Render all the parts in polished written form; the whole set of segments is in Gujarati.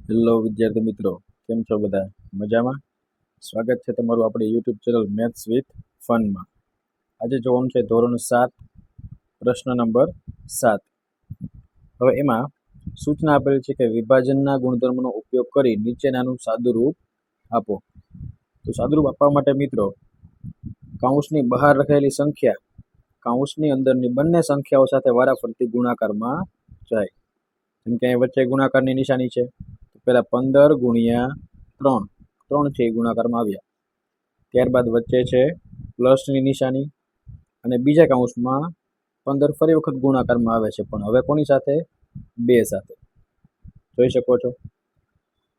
હેલો વિદ્યાર્થી મિત્રો, કેમ છો બધા? મજામાં? સ્વાગત છે તમારું આપણી યુટ્યુબ ચેનલ મેથ્સ વિથ ફનમાં. આજે જોવાનું છે ધોરણ 7 પ્રશ્ન નંબર 7. હવે એમાં સૂચના આપેલ છે કે વિભાજનના ગુણધર્મનો ઉપયોગ કરી નીચેનાનું સાદુરૂપ આપો. તો સાદુરૂપ આપવા માટે મિત્રો કૌંસની બહાર લખેલી સંખ્યા કૌંસની અંદરની બંને સંખ્યાઓ સાથે વારાફરતી ગુણાકારમાં જાય. જેમ કે અહીં વચ્ચે ગુણાકારની નિશાની છે, પહેલા 15 ગુણ્યા 3 છે એ ગુણાકારમાં આવ્યા. ત્યારબાદ વચ્ચે છે પ્લસની નિશાની અને બીજા કૌંસમાં 15 ફરી વખત ગુણાકારમાં આવે છે, પણ હવે કોની સાથે? 2 સાથે. જોઈ શકો છો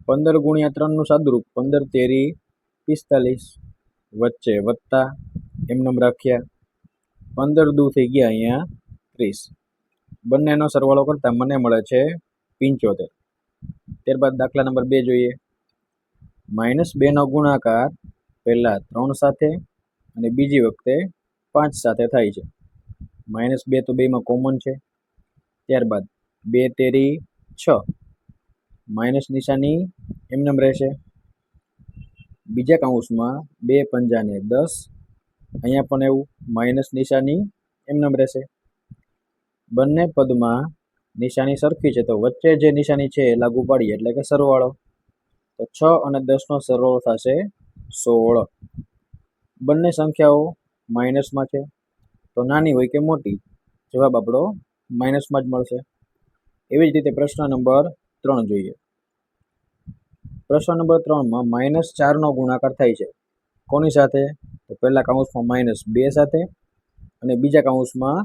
15 ગુણ્યા 3નું સાદુરૂપ 15 તેરી 45, વચ્ચે વત્તા એમનેમ રાખ્યા. 15 દૂ થઈ ગયા અહીંયા 30. બંનેનો સરવાળો કરતા મને મળે છે 75. ત્યારબાદ દાખલા નંબર 2 જોઈએ. -2 નો ગુણાકાર પહેલા 3 સાથે અને બીજી વખતે 5 સાથે થાય છે. -2 તો બેમાં કોમન છે. ત્યારબાદ 2 તેરી 6, માઇનસ નિશાની એમનેમ રહેશે. બીજા કૌંસમાં 2 પંજાને 10, અહીંયા પણ એવું માઇનસ નિશાની એમનેમ રહેશે. બંને પદમાં નિશાની સરખી છે, તો વચ્ચે જે નિશાની છે એ લાગુ પાડીએ એટલે કે સરવાળો. તો 6 અને 10નો સરવાળો થશે 16. બંને સંખ્યાઓ માઇનસમાં છે, તો નાની હોય કે મોટી, જવાબ આપણો માઇનસમાં જ મળશે. એવી જ રીતે પ્રશ્ન નંબર 3 જોઈએ. પ્રશ્ન નંબર 3માં -4નો ગુણાકાર થાય છે. કોની સાથે? તો પહેલા કૌંસમાં -2 સાથે અને બીજા કૌંસમાં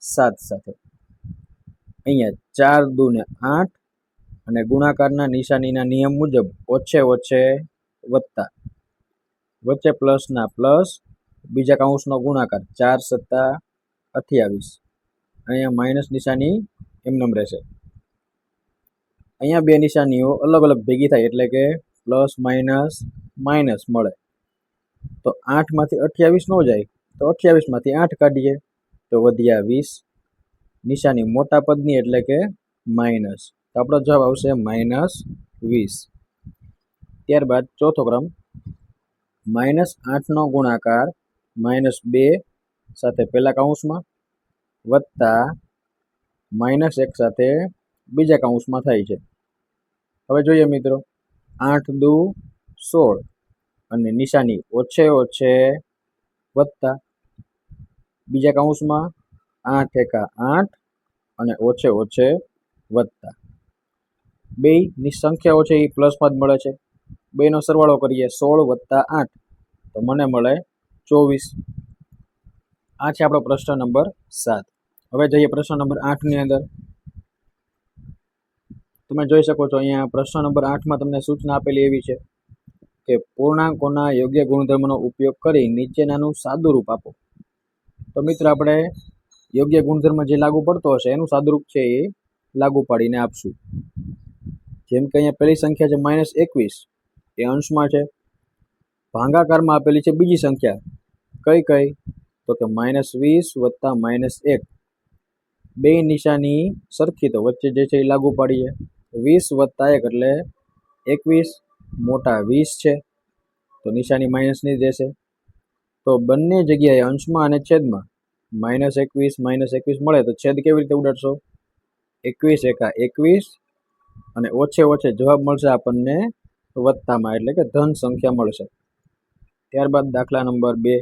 7 સાથે. અહીંયા 4 દૂને 8 અને ગુણાકારના નિશાનીના નિયમ મુજબ ઓછે ઓછે વત્તા, વચ્ચે પ્લસના પ્લસ, બીજા કૌંસનો ગુણાકાર 4 સત્તા 28, અહીંયા માઇનસ નિશાની એમનેમ રહેશે. અહીંયા બે નિશાનીઓ અલગ અલગ ભેગી થાય એટલે કે પ્લસ માઇનસ માઇનસ મળે. તો 8માંથી 28 ન જાય, તો 28માંથી 8 કાઢીએ તો વધ્યા 20. નિશાની મોટા પદની એટલે કે માઇનસ, તો આપણો જવાબ આવશે -20. ત્યારબાદ ચોથો ક્રમ, -8નો ગુણાકાર -2 સાથે પહેલા કૌંસમાં વત્તા -1 સાથે બીજા કૌંસમાં થાય છે. હવે જોઈએ મિત્રો, 8 દૂ 16 અને નિશાની ઓછે ઓછે વત્તા, બીજા કૌંસમાં 8 એકા 8 અને ઓછે ઓછે વત્તા. બેયની સંખ્યાઓ છે એ પ્લસમાં જ મળે છે. બેનો સરવાળો કરીએ 16 + 8 તો મને મળે 24. આ છે આપણો પ્રશ્ન નંબર 7. હવે જઈએ પ્રશ્ન નંબર 8ની અંદર. તમે જોઈ શકો છો અહીંયા પ્રશ્ન નંબર 8માં તમને સૂચના આપેલી એવી છે કે પૂર્ણાંકોના યોગ્ય ગુણધર્મનો ઉપયોગ કરી નીચેનાનું સાદુરૂપ આપો. તો મિત્ર આપણે યોગ્ય ગુણધર્મ જે લાગુ પડતો હશે એનું સાદુરૂપ છે એ લાગુ પાડીને આપશું. જેમ કે અહીંયા પહેલી સંખ્યા છે -21, એ અંશમાં છે. ભાગાકારમાં આપેલી છે બીજી સંખ્યા, કઈ? તો કે -20 + -1. બે નિશાની સરખી, તો વચ્ચે જે છે એ લાગુ પાડીએ. 20 + 1 એટલે 21, મોટા 20 છે તો નિશાની માઇનસની જ રહેશે. તો બંને જગ્યાએ અંશમાં અને છેદમાં -21 મળે તો છેદ કેવી રીતે ઉડાડશો? 21 એકા 21 અને ઓછે ઓછે જવાબ મળશે આપણને વત્તામાં, એટલે કે ધન સંખ્યા મળશે. ત્યારબાદ દાખલા નંબર 2,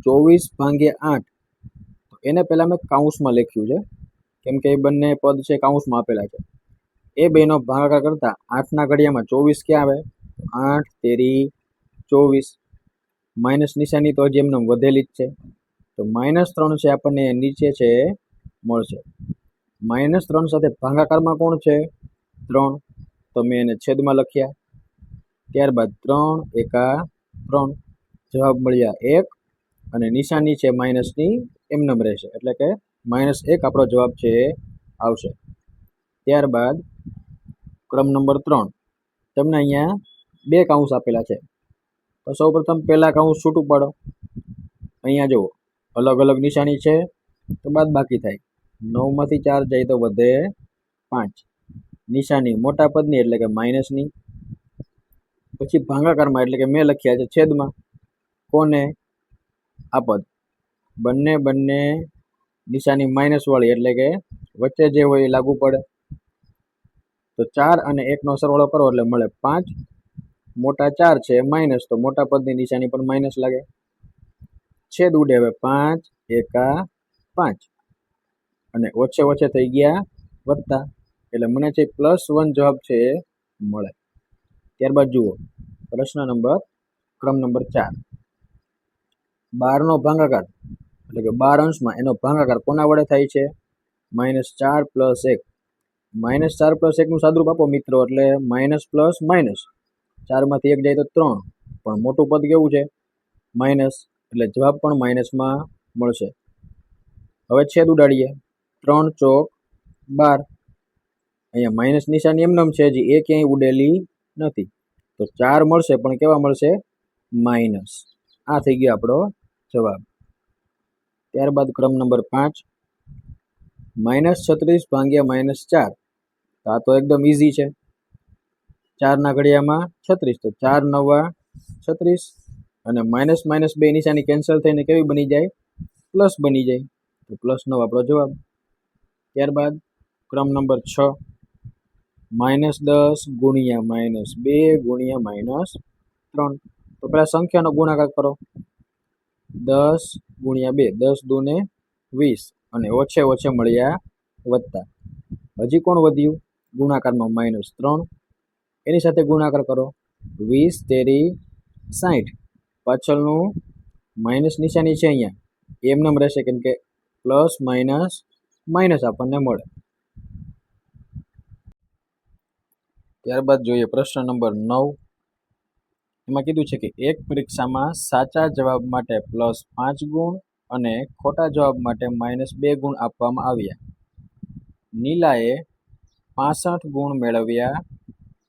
24/8. એને પહેલા મેં કૌંસમાં લખ્યું છે કેમ કે એ બંને પદ છે કૌંસમાં આપેલા છે. એ બેનો ભાગાકાર કરતા 8ના ઘડિયામાં 24 ક્યાં આવે? 8 તેરી 24. માઇનસ નિશાની તો હજી એમને વધેલી જ છે, તો -3 છે આપણને નીચે છે મળશે. -3 સાથે ભાગાકારમાં કોણ છે? 3, તો મેં એને છેદમાં લખ્યા. ત્યારબાદ 3 એકા 3, જવાબ મળ્યા 1 અને નિશાની છે માઇનસની એમનેમ રહેશે, એટલે કે -1 આપણો જવાબ છે એ આવશે. ત્યારબાદ ક્રમ નંબર 3, તમને અહીંયા બે કૌંસ આપેલા છે. તો સૌપ્રથમ પહેલા કૌંસ છૂટું પાડો. અહીંયા જુઓ અલગ અલગ નિશાની છે તો બાદબાકી થાય. 9માંથી 4 જાય તો વધે 5. નિશાની મોટા પદની એટલે કે માઇનસની, પછી ભાગાકારમાં એટલે કે મેં લખ્યા છે છેદમાં, કોને? આ પદ. બંને નિશાની માઇનસ વાળી એટલે કે વચ્ચે જે હોય એ લાગુ પડે. તો 4 અને 1 નો સરવાળો કરો એટલે મળે 5. મોટા 4 છે માઇનસ, તો મોટા પદની નિશાની પણ માઇનસ લાગે. છેદ ઉડે હવે 5 એકા 5 અને ઓછે થઈ ગયા વત્તા, એટલે મને છે +1 જવાબ છે એ મળે. ત્યારબાદ જુઓ પ્રશ્ન નંબર ક્રમ નંબર 4. 12 નો ભાગાકાર એટલે કે 12 અંશમાં એનો ભાગાકાર કોના વડે થાય છે? -4 + 1. -4 + 1 નું સાદુરૂપ આપો મિત્રો, એટલે માઇનસ પ્લસ માઇનસ. 4 માંથી 1 જાય તો 3, પણ મોટું પદ કેવું છે? માઇનસ, એટલે જવાબ પણ માઇનસમાં મળશે. હવે છેદ ઉડાડીએ. 3 ચોક 12. અહીંયા માઇનસ નિશાની એમનેમ છે, હજી એ ક્યાંય ઉડેલી નથી. તો 4 મળશે, પણ કેવા મળશે? માઇનસ. આ થઈ ગયો આપણો જવાબ. ત્યારબાદ ક્રમ નંબર 5. -36 ભાગ્યા -4. આ તો એકદમ ઈઝી છે. 4 ના ઘડિયામાં 36, તો 4 9 36, અને માઇનસ બે નિશાની કેન્સલ થઈને કેવી બની જાય? પ્લસ બની જાય. તો +9 આપણો જવાબ. ત્યારબાદ ક્રમ નંબર 6. -10 ગુણ્યા -2 ગુણ્યા -3. તો પેલા સંખ્યાનો ગુણાકાર કરો. 10 ગુણ્યા 2, 10 દૂને 20, અને ઓછે મળ્યા વત્તા. હજી કોણ વધ્યું? ગુણાકારમાં -3, એની સાથે ગુણાકાર કરો. 20 તેરી 60. પાછળનું માઇનસ નિશાની છે અહીંયા એમનેમ રહેશે, કેમ કે પ્લસ માઇનસ આપણને મળે. ત્યારબાદ જોઈએ પ્રશ્ન નંબર 9. એમાં કીધું છે કે એક પરીક્ષામાં સાચા જવાબ માટે +5 ગુણ અને ખોટા જવાબ માટે -2 ગુણ આપવામાં આવ્યા. નીલાએ 65 ગુણ મેળવ્યા.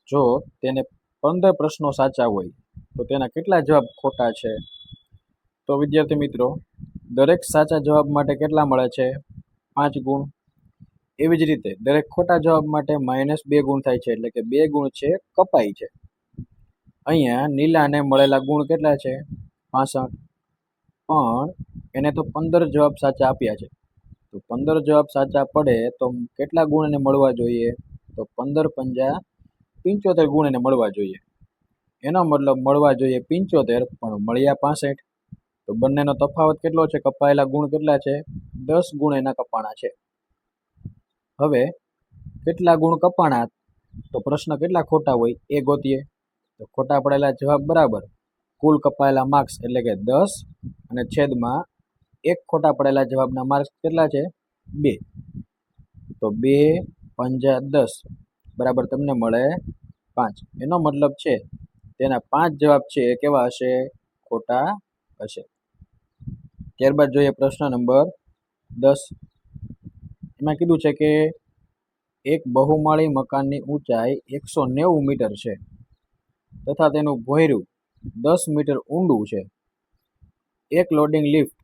જો તેને 15 પ્રશ્નો સાચા હોય તો તેના કેટલા જવાબ ખોટા છે? તો વિદ્યાર્થી મિત્રો, દરેક સાચા જવાબ માટે કેટલા મળે છે? 5 ગુણ. એવી જ રીતે દરેક ખોટા જવાબ માટે -2 ગુણ થાય છે, એટલે કે 2 ગુણ છે કપાય છે. અહીંયા નીલાને મળેલા ગુણ કેટલા છે? 65. પણ એને તો 15 જવાબ સાચા આપ્યા છે. તો 15 જવાબ સાચા પડે તો કેટલા ગુણ એને મળવા જોઈએ? તો 15 પંજા 75 ગુણ એને મળવા જોઈએ. એનો મતલબ મળવા જોઈએ 75, પણ મળ્યા 65. તો બંનેનો તફાવત કેટલો છે? કપાયેલા ગુણ કેટલા છે? 10 ગુણ એના કપાણા છે. હવે કેટલા ગુણ કપાણા, તો પ્રશ્ન કેટલા ખોટા હોય એ ગોતીએ. તો ખોટા પડેલા જવાબ બરાબર કુલ કપાયેલા માર્ક્સ, એટલે કે 10, અને છેદમાં એક ખોટા પડેલા જવાબના માર્ક્સ કેટલા છે? 2. તો 2 પંજા 10 બરાબર તમને મળે 5. એનો મતલબ છે તેના 5 જવાબ છે એ કેવા હશે? ખોટા હશે. ત્યારબાદ જોઈએ પ્રશ્ન નંબર 10. એમાં કીધું છે કે એક બહુમાળી મકાનની ઊંચાઈ 190 મીટર છે તથા તેનું ભોંયરું 10 મીટર ઊંડું છે. એક લોડિંગ લિફ્ટ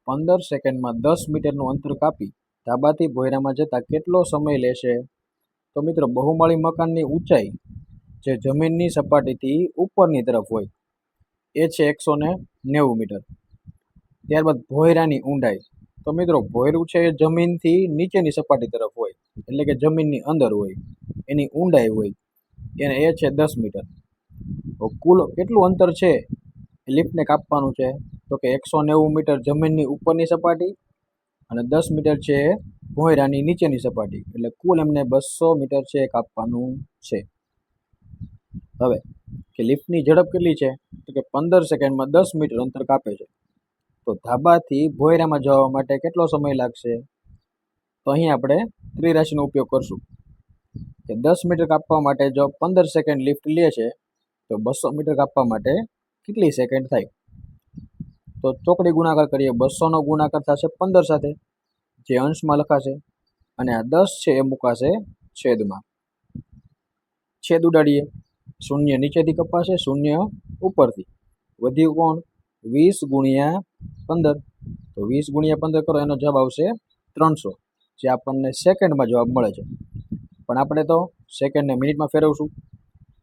15 સેકન્ડમાં 10 મીટરનું અંતર કાપી ધાબાથી ભોંયરામાં જતા કેટલો સમય લેશે? તો મિત્રો, બહુમાળી મકાનની ઊંચાઈ જે જમીનની સપાટીથી ઉપરની તરફ હોય એ છે 190 મીટર. ત્યારબાદ ભોંયરાની ઊંડાઈ, તો મિત્રો ભોંયરું છે એ જમીનથી નીચેની સપાટી તરફ હોય, એટલે કે જમીનની અંદર હોય, એની ઊંડાઈ હોય એને એ છે 10 મીટર. તો કુલ કેટલું અંતર છે લિફ્ટને કાપવાનું છે? તો કે 190 મીટર જમીનની ઉપરની સપાટી અને 10 મીટર છે ભોંયરાની નીચેની સપાટી, એટલે કુલ એમને 200 મીટર છે કાપવાનું છે. હવે કે લિફ્ટની ઝડપ કેટલી છે? તો કે 15 સેકન્ડમાં 10 મીટર અંતર કાપે છે. તો ધાબાથી ભોંયરામાં જવા માટે કેટલો સમય લાગશે? તો અહીં આપણે ત્રિરાશીનો ઉપયોગ કરશું કે 10 મીટર કાપવા માટે જો 15 સેકન્ડ લિફ્ટ લે છે તો 200 મીટર કાપવા માટે કેટલી સેકન્ડ થાય? તો ચોકડી ગુણાકાર કરીએ. 200 નો ગુણાકાર થશે 15 સાથે, જે અંશમાં લખાશે, અને આ 10 છે એ મુકાશે છેદમાં. છેદ ઉડાડીએ. શૂન્ય નીચેથી કપાશે, શૂન્ય ઉપરથી. વધ્યું કોણ? 20 ગુણ્યા 15. તો 20 ગુણ્યા 15 કરો, એનો જવાબ આવશે 300, જે આપણને સેકન્ડમાં જવાબ મળે છે. પણ આપણે તો સેકન્ડને મિનિટમાં ફેરવશું.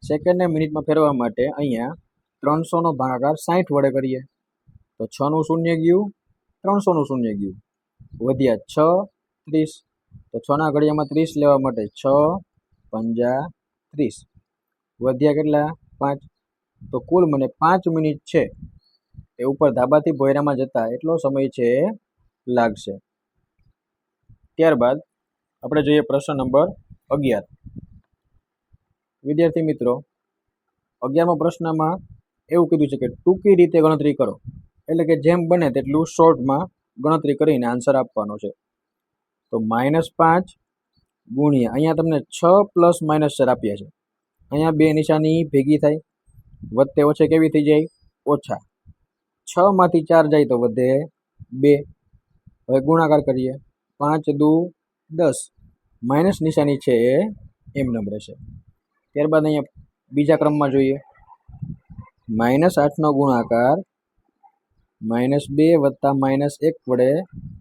સેકન્ડને મિનિટમાં ફેરવવા માટે અહીંયા 300નો ભાગાકાર 60 વડે કરીએ તો 6નું શૂન્ય ગયું, 300નું શૂન્ય ગયું, વધ્યા 6 30. તો 6ના ઘડિયામાં 30 લેવા માટે 6 પંજા 30, વધ્યા કેટલા 5. તો કુલ મને 5 મિનિટ છે એ ઉપર ધાબાથી ભોયરામાં જતા એટલો સમય છે લાગશે. ત્યારબાદ આપણે જોઈએ પ્રશ્ન નંબર 11. વિદ્યાર્થી મિત્રો, 11મા પ્રશ્નમાં એવું કીધું છે કે ટૂંકી રીતે ગણતરી કરો, એટલે કે જેમ બને તેટલું શોર્ટમાં ગણતરી કરીને આન્સર આપવાનો છે. તો -5 ગુણ્યા અહીંયા તમને 6 પ્લસ -4 આપ્યા છે. અહીંયા બે નિશાની ભેગી થાય, વચ્ચે ઓછે કેવી થઈ જાય ઓછા. 6 માંથી 4 જાય તો વધે 2. હવે ગુણાકાર કરીએ, 5 દુ 10, માઇનસ નિશાની છે એ એમનેમ રહેશે. ત્યારબાદ અહીંયા બીજા ક્રમમાં જોઈએ, -8નો ગુણાકાર -2 વત્તા -1 વડે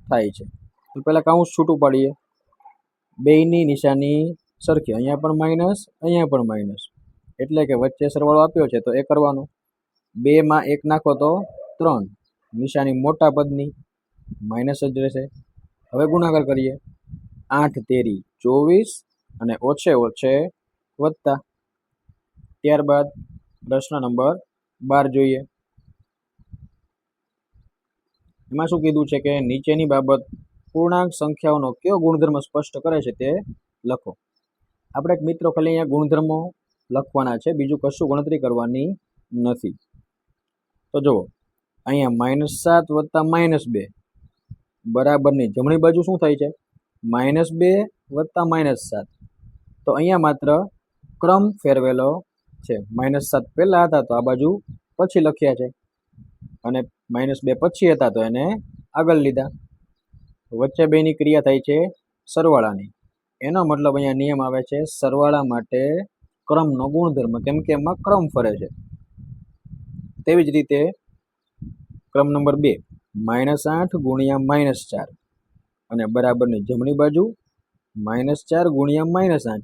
થાય છે. તો પહેલા કાઉન્સ છૂટું પાડીએ, બેયની નિશાની સરખી, અહીંયા પણ માઇનસ, અહીંયા પણ માઇનસ, એટલે કે વચ્ચે સરવાળો આપ્યો છે તો એ કરવાનો. 2 માં 1 નાખો તો 3, નિશાની મોટા પદની માઇનસ જ રહેશે. હવે ગુણાકાર કરીએ, 8 તેરી 24 અને ઓછે ઓછે વત્તા. ત્યારબાદ પ્રશ્ન નંબર 12 જોઈએ. એમાં શું કીધું છે કે નીચેની બાબત પૂર્ણાંક સંખ્યાઓનો કયો ગુણધર્મ સ્પષ્ટ કરે છે તે લખો. આપણે મિત્રો ખાલી અહીંયા ગુણધર્મો લખવાના છે, બીજું કશું ગણતરી કરવાની નથી. તો જુઓ, અહીંયા -7 વત્તા -2 બરાબરની જમણી બાજુ શું થાય છે -2 વત્તા -7. તો અહીંયા માત્ર ક્રમ ફેરવેલો છે. -7 પહેલા હતા તો આ બાજુ પછી લખ્યા છે, અને -2 પછી હતા તો એને આગળ લીધા. વચ્ચે બેની ક્રિયા થાય છે સરવાળાની. એનો મતલબ અહીંયા નિયમ આવે છે સરવાળા માટે ક્રમનો ગુણધર્મ, કેમ કે એમાં ક્રમ ફરે છે. તેવી જ રીતે ક્રમ નંબર 2, -8 ગુણ્યા -4 અને બરાબરની જમણી બાજુ -4 ગુણ્યા -8.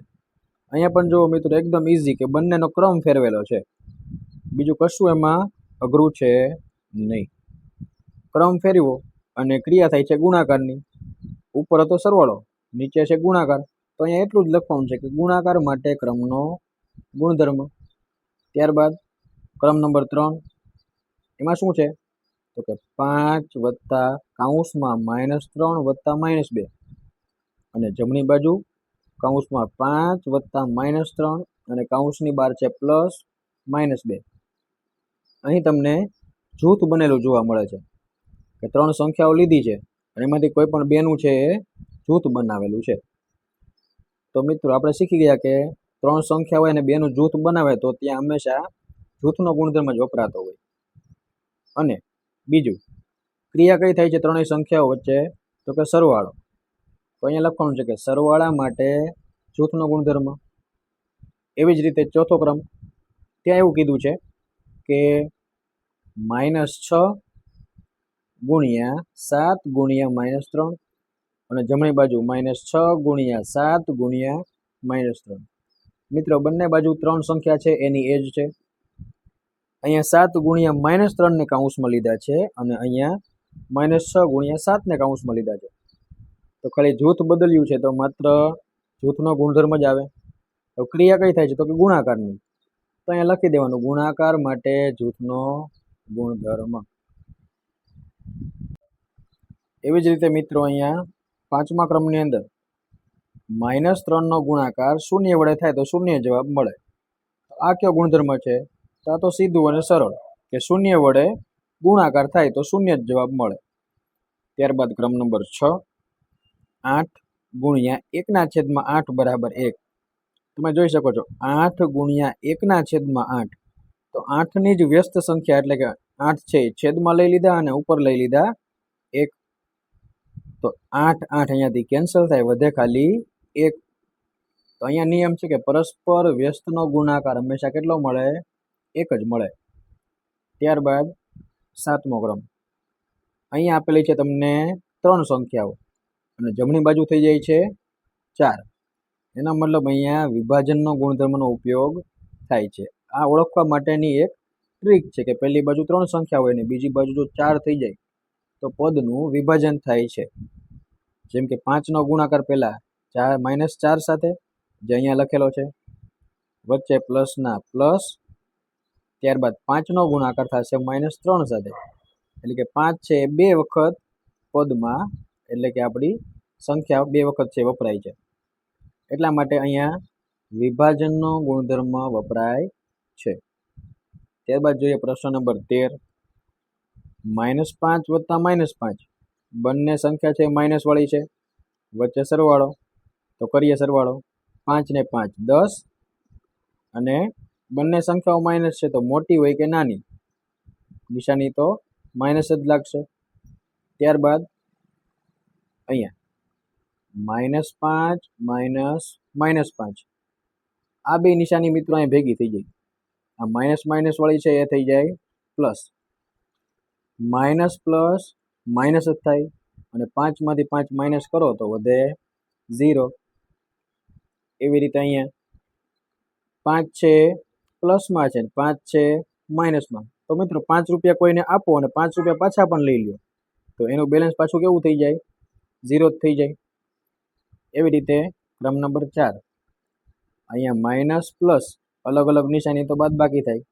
અહીંયા પણ જુઓ મિત્રો, એકદમ ઇઝી કે બંનેનો ક્રમ ફેરવેલો છે, બીજું કશું એમાં અઘરું છે નહીં. ક્રમ ફેરવો અને ક્રિયા થાય છે ગુણાકારની. ઉપર હતો સરવાળો, નીચે છે ગુણાકાર, તો અહીંયા એટલું જ લખવાનું છે કે ગુણાકાર માટે ક્રમનો ગુણધર્મ. ત્યારબાદ ક્રમ નંબર 3, એમાં શું છે તો કે 5 વત્તા કાઉન્સમાં -3 વત્તા -2 અને જમણી બાજુ કાઉન્સમાં 5 વત્તા -3 અને કાઉન્સની બહાર છે પ્લસ -2. અહીં તમને જૂથ બનેલું જોવા મળે છે કે 3 સંખ્યાઓ લીધી છે અને એમાંથી કોઈ પણ બેનું છે એ જૂથ બનાવેલું છે. તો મિત્રો આપણે શીખી ગયા કે 3 સંખ્યા હોય અને બેનું જૂથ બનાવે તો ત્યાં હંમેશા જૂથનો ગુણધર્મ જ વપરાતો હોય. અને બીજું, ક્રિયા કઈ થાય છે ત્રણેય સંખ્યાઓ વચ્ચે તો કે સરવાળો. તો અહીંયા લખવાનું છે કે સરવાળા માટે જૂથનો ગુણધર્મ. એવી જ રીતે ચોથો ક્રમ, ત્યાં એવું કીધું છે કે -6 ગુણ્યા 7 ગુણ્યા -3 અને જમણી બાજુ -6 ગુણ્યા 7 ગુણ્યા -3. મિત્રો બંને બાજુ 3 સંખ્યા છે એની એજ છે. અહીંયા 7 ગુણ્યા -3 ને કાઉન્સમાં લીધા છે અને અહીંયા -6 ગુણ્યા 7 ને કાઉન્સમાં લીધા છે. તો ખાલી જૂથ બદલ્યું છે તો માત્ર જૂથનો ગુણધર્મ જ આવે. તો ક્રિયા કઈ થાય છે તો કે ગુણાકારની. તો અહીંયા લખી દેવાનું ગુણાકાર માટે જૂથનો ગુણધર્મ. એવી જ રીતે મિત્રો અહીંયા 5મા ક્રમની અંદર -3 નો ગુણાકાર 0 વડે થાય તો 0 જવાબ મળે. આ કયો ગુણધર્મ છે તો આ તો સીધું અને સરળ કે 0 વડે ગુણાકાર થાય તો 0 જ જવાબ મળે. ત્યારબાદ ક્રમ નંબર 6, 8 ગુણ્યા 1/8 બરાબર 1. તમે જોઈ શકો છો 8 ગુણ્યા 1/8. તો 8ની જ વ્યસ્ત સંખ્યા એટલે કે 8 છે છેદમાં લઈ લીધા અને ઉપર લઈ લીધા 1. તો 8 8 અહીંયાથી કેન્સલ થાય, વધે ખાલી 1. તો અહીંયા નિયમ છે કે પરસ્પર વ્યસ્તનો ગુણાકાર હંમેશા કેટલો મળે 1 જ મળે. ત્યારબાદ 7મો ક્રમ, અહીંયા આપેલી છે તમને 3 સંખ્યાઓ અને જમણી બાજુ થઈ જાય છે 4. એનો મતલબ અહીંયા વિભાજનનો ગુણધર્મનો ઉપયોગ થાય છે. આ ઓળખવા માટેની એક ટ્રીક છે કે પહેલી બાજુ 3 સંખ્યા હોય ને બીજી બાજુ જો 4 થઈ જાય તો પદનું વિભાજન થાય છે. જેમ કે 5નો ગુણાકાર પહેલા -4 સાથે, જે અહીંયા લખેલો છે, વચ્ચે પ્લસના પ્લસ, ત્યારબાદ 5નો ગુણાકાર થશે -3 સાથે, એટલે કે 5 છે એ 2 વખત પદમાં, એટલે કે આપણી સંખ્યા 2 વખત છે વપરાય છે. એટલા માટે અહીંયા વિભાજનનો ગુણધર્મ વપરાય છે. ત્યારબાદ જોઈએ પ્રશ્ન નંબર 13. -5 વત્તા -5 બંને સંખ્યા છે માઇનસ વાળી છે, વચ્ચે સરવાળો, તો કરીએ સરવાળો. 5 ને 5 10, અને બંને સંખ્યાઓ માઇનસ છે તો મોટી હોય કે નાની, નિશાની તો માઇનસ જ લાગશે. ત્યારબાદ અહીંયા -5 -5 આ બે નિશાની મિત્રો અહીં ભેગી થઈ જાય. આ માઇનસ વાળી છે એ થઈ જાય પ્લસ, માઇનસ પ્લસ માઇનસ જ થાય, અને 5 માંથી 5 માઇનસ કરો તો વધે 0. એવી રીતે અહીંયા 5 છે પ્લસમાં છે, 5 છે માઇનસમાં, તો મિત્રો 5 રૂપિયા કોઈને આપો અને 5 રૂપિયા પાછા પણ લઈ લો તો એનું બેલેન્સ પાછું કેવું થઈ જાય? 0 જ થઈ જાય. એવી રીતે ક્રમ નંબર 4, અહીંયા માઇનસ પ્લસ અલગ અલગ નિશાની તો બાદ બાકી થાય.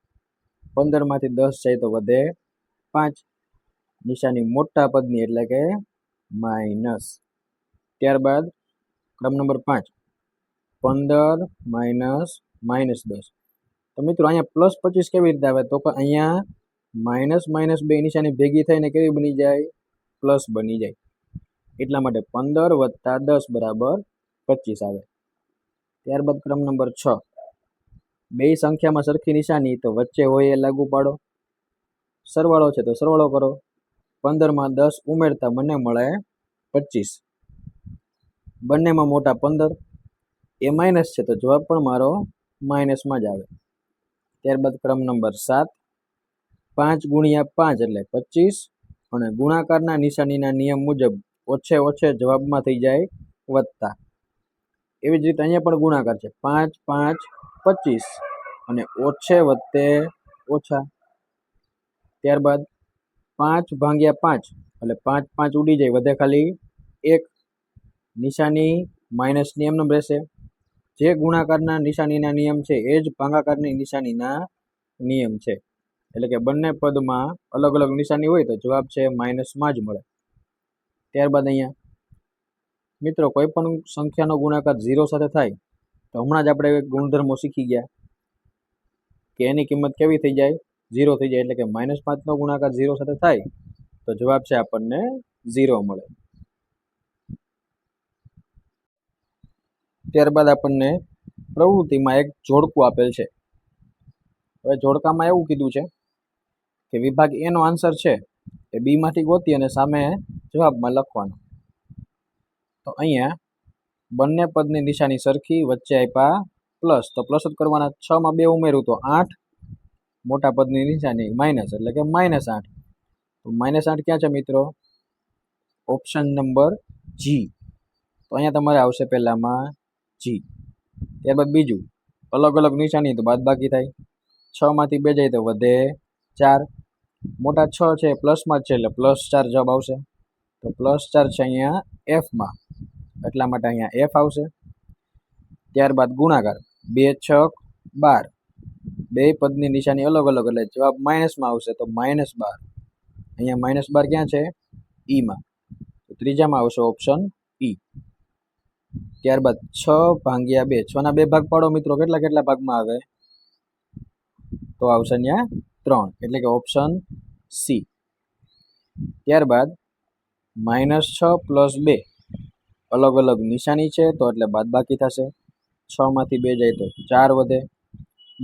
15 માંથી 10 જાય તો વધે 5, નિશાની મોટા પદની એટલે કે માઇનસ. ત્યારબાદ ક્રમ નંબર 5, 15 -10. તો મિત્રો અહીંયા +25 કેવી રીતે આવે? તો અહીંયા માઇનસ બે નિશાની ભેગી થઈને કેવી બની જાય? પ્લસ બની જાય. એટલા માટે 15 + 10 = 25 આવે. ત્યારબાદ ક્રમ નંબર 6, બે સંખ્યામાં સરખી નિશાની તો વચ્ચે હોય એ લાગુ પાડો. સરવાળો છે તો સરવાળો કરો. 15 માં 10 ઉમેરતા મને મળે 25. બંનેમાં મોટા 15, એ માઇનસ છે તો જવાબ પણ મારો માઇનસમાં જ આવે. ત્યારબાદ ક્રમ નંબર 7, 5 × 5 એટલે 25, અને ગુણાકારના નિશાનીના નિયમ મુજબ ઓછે જવાબમાં થઈ જાય વત્તા. એવી જ રીતે અહીંયા પણ ગુણાકાર છે, 5 5 25, અને ઓછે વત્તે ઓછા. ત્યારબાદ 5 / 5 એટલે 5 5 ઉડી જાય, વધે ખાલી 1, નિશાની માઇનસ નિયમનો રહેશે. જે ગુણાકારના નિશાનીના નિયમ છે એ જ ભાગાકારની નિશાનીના નિયમ છે, એટલે કે બંને પદમાં અલગ અલગ નિશાની હોય તો જવાબ છે માઇનસમાં જ મળે. ત્યારબાદ અહીંયા મિત્રો કોઈ પણ સંખ્યાનો ગુણાકાર 0 સાથે થાય તો હમણાં જ આપણે ગુણધર્મો શીખી ગયા કે એની કિંમત કેવી થઈ જાય? 0 થઈ જાય. એટલે કે -5નો ગુણાકાર 0 સાથે થાય તો જવાબ છે આપણને 0 મળે. ત્યારબાદ આપણને પ્રવૃત્તિમાં એક જોડકું આપેલ છે. હવે જોડકામાં એવું કીધું છે કે વિભાગ A નો આન્સર છે એ B માંથી ગોતી અને સામે જવાબમાં લખવાનો. તો અહીંયા બંને પદની નિશાની સરખી, વચ્ચે આપ્યા પ્લસ, તો પ્લસ જ કરવાના. 6 માં 2 ઉમેરું તો 8, મોટા પદની નિશાની માઇનસ એટલે કે -8. તો -8 ક્યાં છે મિત્રો? Option number G. તો અહીંયા તમારે આવશે પહેલામાં G. ત્યારબાદ બીજું, અલગ અલગ નિશાની તો બાદ બાકી થાય. 6 માંથી 2 જાય તો વધે 4, મોટા 6 છે પ્લસમાં જ છે એટલે +4 જવાબ આવશે. તો +4 છે અહીંયા Fમાં, એટલા માટે અહીંયા F આવશે. ત્યારબાદ ગુણાકાર, 2 6 12, બે પદની નિશાની અલગ અલગ એટલે જવાબ માઇનસમાં આવશે, તો -12. અહીંયા -12 ક્યાં છે? E માં, તો ત્રીજામાં આવશે ઓપ્શન E. ત્યારબાદ 6 / 2, 6 ના 2 ભાગ પાડો મિત્રો, કેટલા ભાગમાં આવે? તો આવશે અહીંયા 3, એટલે કે ઓપ્શન C. ત્યારબાદ -6 + 2 અલગ અલગ નિશાની છે તો એટલે બાદ બાકી થશે. 6 માંથી 2 જાય તો 4 વધે,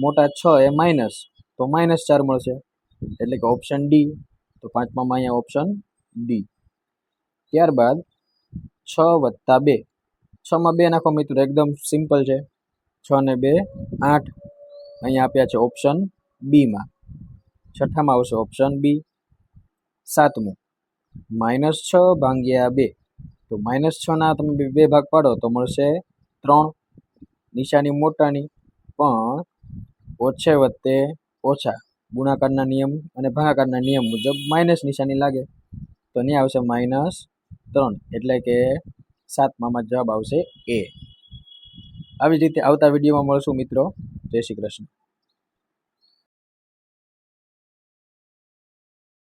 મોટા 6 એ માઇનસ તો -4 મળશે, એટલે કે ઓપ્શન D. તો પાંચમામાં અહીંયા ઓપ્શન D. ત્યારબાદ 6 + 2, 6 માં 2 નાખો મિત્રો, એકદમ સિમ્પલ છે. 6 ને 2 8, અહીંયા આપ્યા છે ઓપ્શન B માં. છઠ્ઠામાં આવશે ઓપ્શન B. સાતમું -6 / 2, તો -6 ના તમે 2 ભાગ પાડો તો મળશે 3, નિશાની મોટાની પણ ઓછે વત્તે ઓછા ગુણાકારના નિયમ અને ભાગાકારના નિયમ મુજબ માઇનસ નિશાની લાગે તો અહીં આવશે -3 એટલે કે 7મામાં જવાબ આવશે એ। આવી જ રીતે આવતા વિડીયોમાં મળશું મિત્રો। જય શ્રી કૃષ્ણ।